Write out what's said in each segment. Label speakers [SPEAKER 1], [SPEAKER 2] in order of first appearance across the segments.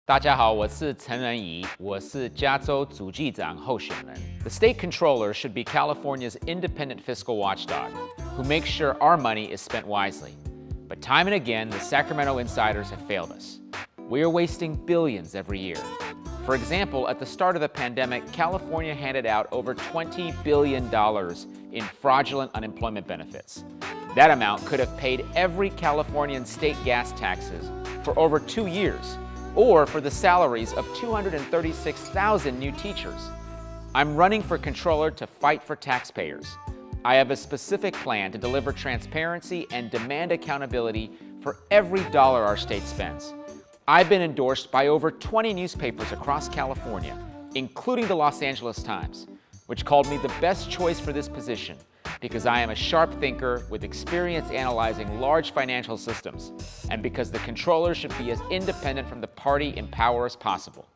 [SPEAKER 1] 大家好，我是陈仁宜，我是加州主计长候选人。The state controller should be California's independent fiscal watchdog, who makes sure our money is spent wisely. But time and again, the Sacramento insiders have failed us. We are wasting billions every year. For example, at the start of the pandemic, California handed out over $20 billion in fraudulent unemployment benefits. That amount could have paid every Californian state gas taxes for over 2 years, or for the salaries of 236,000 new teachers. I'm running for controller to fight for taxpayers. I have a specific plan to deliver transparency and demand accountability for every dollar our state spends. I've been endorsed by over 20 newspapers across California, including the Los Angeles Times, which called me the best choice for this position because I am a sharp thinker with experience analyzing large financial systems, and because the controller should be as independent from the party in power as possible.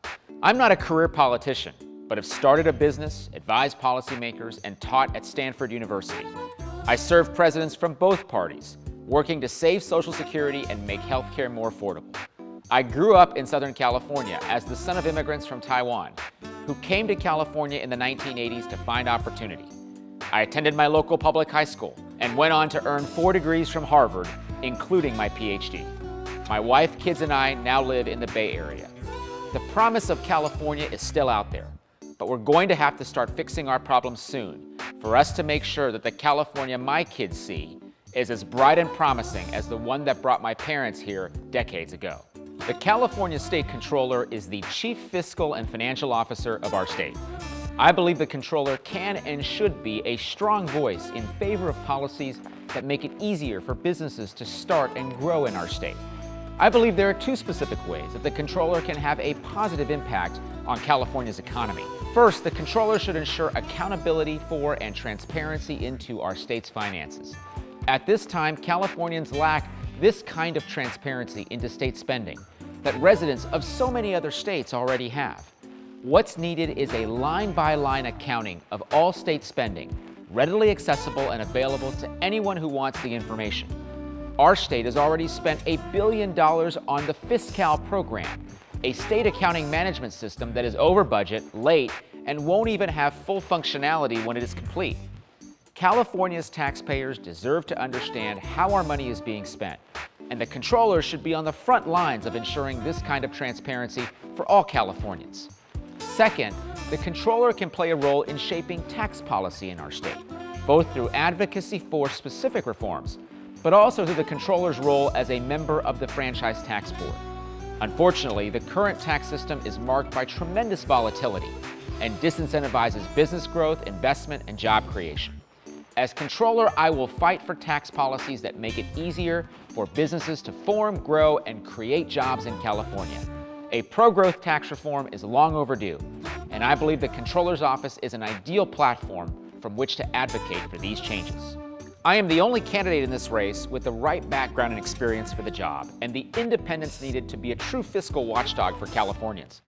[SPEAKER 1] I'm not a career politician, but have started a business, advised policymakers, and taught at Stanford University. I served presidents from both parties, working to save Social Security and make healthcare more affordable. I grew up in Southern California as the son of immigrants from Taiwan, who came to California in the 1980s to find opportunity. I attended my local public high school and went on to earn 4 degrees from Harvard, including my PhD. My wife, kids, and I now live in the Bay Area. The promise of California is still out there, but we're going to have to start fixing our problems soon for us to make sure that the California my kids see is as bright and promising as the one that brought my parents here decades ago. The California State Controller is the chief fiscal and financial officer of our state. I believe the controller can and should be a strong voice in favor of policies that make it easier for businesses to start and grow in our state. I believe there are 2 specific ways that the controller can have a positive impact on California's economy. First, the controller should ensure accountability for and transparency into our state's finances. At this time, Californians lack this kind of transparency into state spending that residents of so many other states already have. What's needed is a line-by-line accounting of all state spending, readily accessible and available to anyone who wants the information. Our state has already spent $1 billion on the Fiscal program, a state accounting management system that is over budget, late, and won't even have full functionality when it is complete. California's taxpayers deserve to understand how our money is being spent, and the controller should be on the front lines of ensuring this kind of transparency for all Californians. Second, the controller can play a role in shaping tax policy in our state, both through advocacy for specific reforms, but also through the controller's role as a member of the Franchise Tax Board. Unfortunately, the current tax system is marked by tremendous volatility and disincentivizes business growth, investment, and job creation. As controller, I will fight for tax policies that make it easier for businesses to form, grow, and create jobs in California. A pro-growth tax reform is long overdue, and I believe the Controller's Office is an ideal platform from which to advocate for these changes. I am the only candidate in this race with the right background and experience for the job, and the independence needed to be a true fiscal watchdog for Californians.